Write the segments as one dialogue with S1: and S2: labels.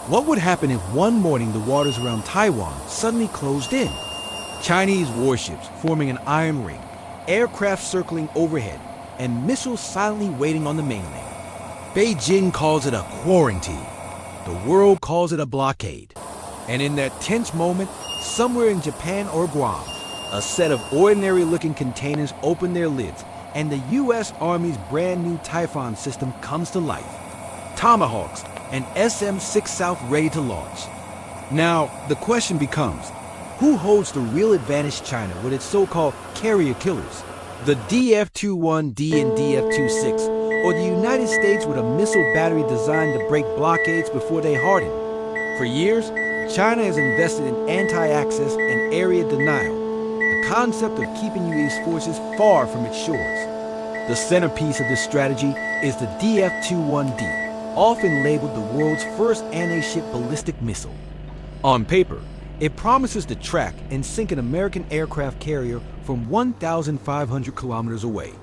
S1: What would happen if one morning the waters around Taiwan suddenly closed in? Chinese warships forming an iron ring, aircraft circling overhead, and missiles silently waiting on the mainland. Beijing calls it a quarantine. The world calls it a blockade. And in that tense moment, somewhere in Japan or Guam, a set of ordinary-looking containers open their lids, and the US Army's brand new Typhon system comes to life. Tomahawks and SM-6 South ready to launch. Now, the question becomes, who holds the real advantage China with its so-called carrier killers? The DF-21D and DF-26, or the United States with a missile battery designed to break blockades before they harden? For years, China has invested in anti-access and area denial, the concept of keeping U.S. forces far from its shores. The centerpiece of this strategy is the DF-21D, often labeled the world's first anti-ship ballistic missile. On paper, it promises to track and sink an American aircraft carrier from 1,500 kilometers away.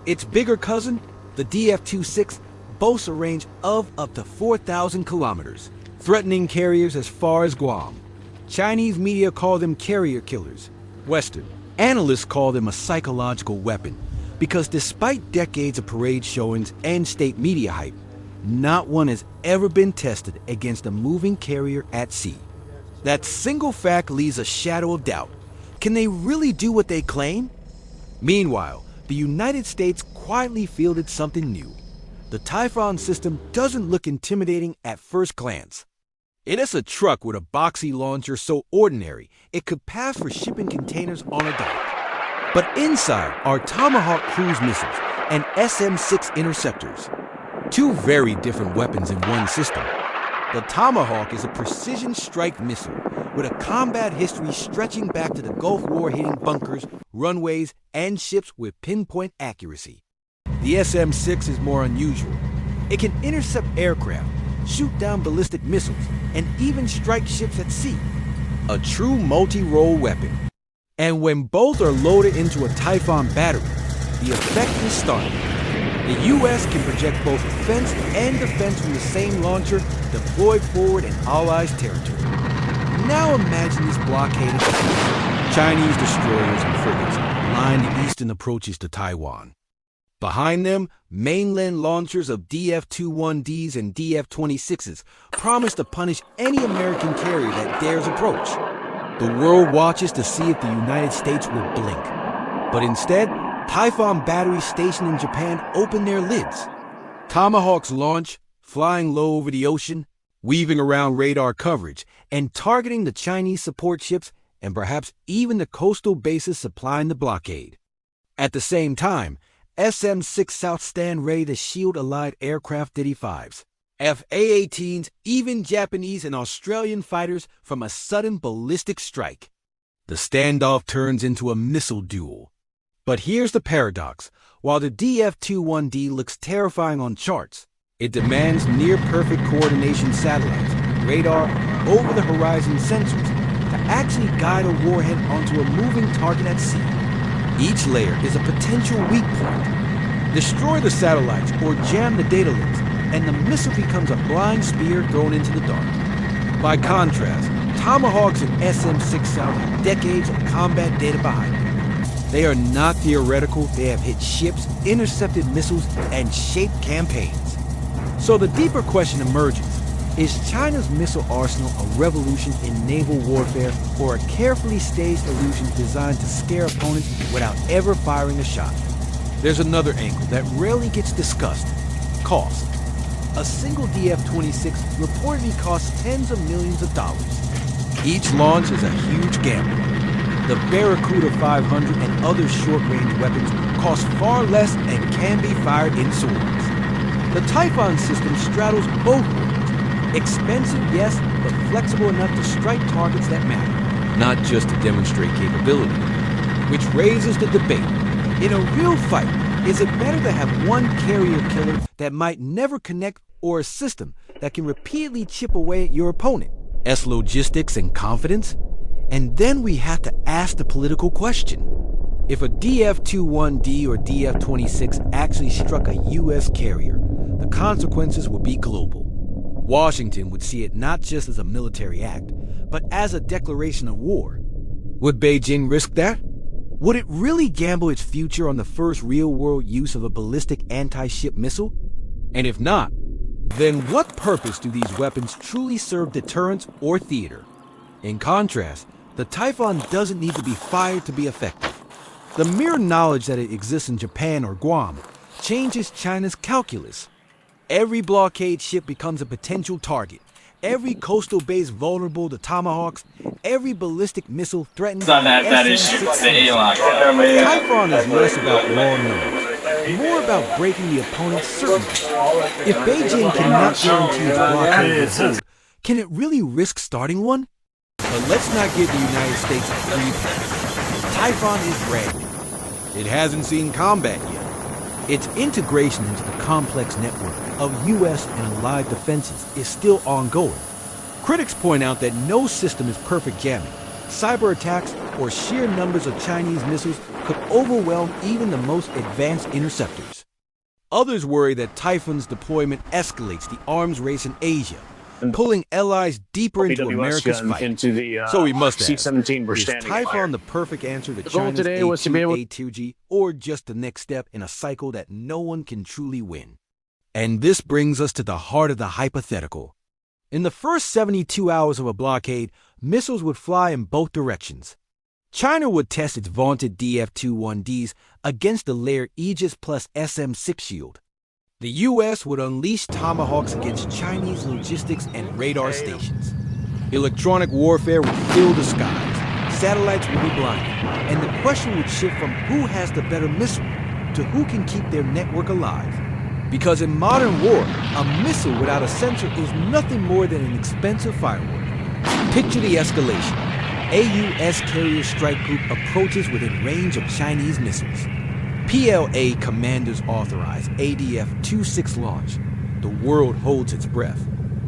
S1: Its bigger cousin, the DF-26, boasts a range of up to 4,000 kilometers, threatening carriers as far as Guam. Chinese media call them carrier killers. Western analysts call them a psychological weapon, because despite decades of parade showings and state media hype, not one has ever been tested against a moving carrier at sea. That single fact leaves a shadow of doubt. Can they really do what they claim? Meanwhile, the United States quietly fielded something new. The Typhon system doesn't look intimidating at first glance. It is a truck with a boxy launcher so ordinary it could pass for shipping containers on a dock. But inside are Tomahawk cruise missiles and SM-6 interceptors. Two very different weapons in one system. The Tomahawk is a precision strike missile with a combat history stretching back to the Gulf War, hitting bunkers, runways, and ships with pinpoint accuracy. The SM-6 is more unusual. It can intercept aircraft, shoot down ballistic missiles, and even strike ships at sea. A true multi-role weapon. And when both are loaded into a Typhon battery, the effect is startling. The U.S. can project both offense and defense from the same launcher deployed forward in Allies territory. Now imagine this blockade of ships. Chinese destroyers and frigates line the eastern approaches to Taiwan. Behind them, mainland launchers of DF-21Ds and DF-26s promise to punish any American carrier that dares approach. The world watches to see if the United States will blink. But instead, Typhon batteries stationed in Japan open their lids. Tomahawks launch, flying low over the ocean, weaving around radar coverage, and targeting the Chinese support ships and perhaps even the coastal bases supplying the blockade. At the same time, SM-6 South stand ready to shield Allied aircraft DD-5s, FA-18s, even Japanese and Australian fighters from a sudden ballistic strike. The standoff turns into a missile duel. But here's the paradox. While the DF-21D looks terrifying on charts, it demands near-perfect coordination satellites, radar, over-the-horizon sensors to actually guide a warhead onto a moving target at sea. Each layer is a potential weak point. Destroy the satellites or jam the data links, and the missile becomes a blind spear thrown into the dark. By contrast, Tomahawks and SM-6 South have decades of combat data behind them. They are not theoretical, they have hit ships, intercepted missiles, and shaped campaigns. So the deeper question emerges, is China's missile arsenal a revolution in naval warfare or a carefully staged illusion designed to scare opponents without ever firing a shot? There's another angle that rarely gets discussed: cost. A single DF-26 reportedly costs tens of millions of dollars. Each launch is a huge gamble. The Barracuda 500 and other short-range weapons cost far less and can be fired in swords. The Typhon system straddles both worlds. Expensive, yes, but flexible enough to strike targets that matter, not just to demonstrate capability. Which raises the debate. In a real fight, is it better to have one carrier killer that might never connect, or a system that can repeatedly chip away at your opponent? As logistics and confidence? And then we have to ask the political question. If a DF-21D or DF-26 actually struck a U.S. carrier, the consequences would be global. Washington would see it not just as a military act, but as a declaration of war. Would Beijing risk that? Would it really gamble its future on the first real-world use of a ballistic anti-ship missile? And if not, then what purpose do these weapons truly serve deterrence or theater? In contrast, the Typhon doesn't need to be fired to be effective. The mere knowledge that it exists in Japan or Guam changes China's calculus. Every blockade ship becomes a potential target. Every coastal base vulnerable to Tomahawks, every ballistic missile threatens the SM-6. Typhon is less about raw numbers, more about breaking the opponent's certainty. If Beijing cannot guarantee its blockade will hold, can it really risk starting one? But let's not give the United States a free pass. Typhon is brand new. It hasn't seen combat yet. Its integration into the complex network of US and allied defenses is still ongoing. Critics point out that no system is perfect jamming. Cyber attacks or sheer numbers of Chinese missiles could overwhelm even the most advanced interceptors. Others worry that Typhon's deployment escalates the arms race in Asia, pulling allies deeper into America's fight. So we must ask, is Typhon the perfect answer to China's A2G, or just the next step in a cycle that no one can truly win? And this brings us to the heart of the hypothetical. In the first 72 hours of a blockade, missiles would fly in both directions. China would test its vaunted DF-21Ds against the layered Aegis plus SM-6 shield. The US would unleash Tomahawks against Chinese logistics and radar stations. Electronic warfare would fill the skies, satellites would be blinded, and the question would shift from who has the better missile to who can keep their network alive. Because in modern war, a missile without a sensor is nothing more than an expensive firework. Picture the escalation. AUS carrier strike group approaches within range of Chinese missiles. PLA commanders authorize ADF-26 launch. The world holds its breath.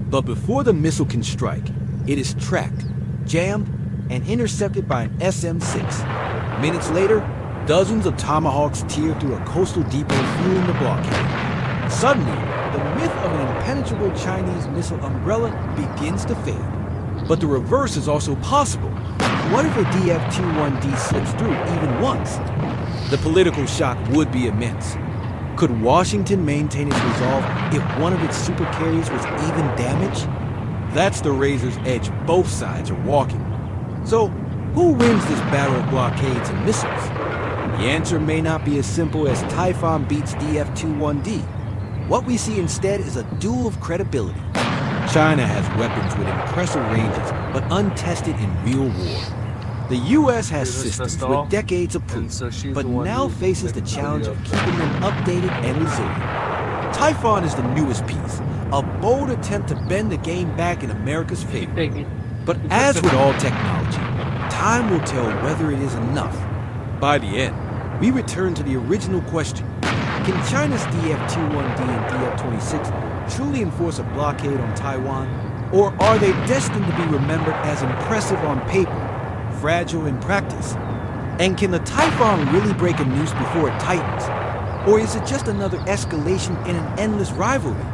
S1: But before the missile can strike, it is tracked, jammed, and intercepted by an SM-6. Minutes later, dozens of Tomahawks tear through a coastal depot fueling the blockade. Suddenly, the myth of an impenetrable Chinese missile umbrella begins to fade. But the reverse is also possible. What if a DF-21D slips through even once? The political shock would be immense. Could Washington maintain its resolve if one of its supercarriers was even damaged? That's the razor's edge both sides are walking. So, who wins this battle of blockades and missiles? The answer may not be as simple as Typhon beats DF-21D. What we see instead is a duel of credibility. China has weapons with impressive ranges, but untested in real war. The US has systems with decades of proof, but now faces the challenge of keeping them updated and resilient. Typhon is the newest piece, a bold attempt to bend the game back in America's favor. But as with all technology, time will tell whether it is enough. By the end, we return to the original question. Can China's DF-21D and DF-26 truly enforce a blockade on Taiwan? Or are they destined to be remembered as impressive on paper, fragile in practice? And can the Typhon really break a noose before it tightens? Or is it just another escalation in an endless rivalry?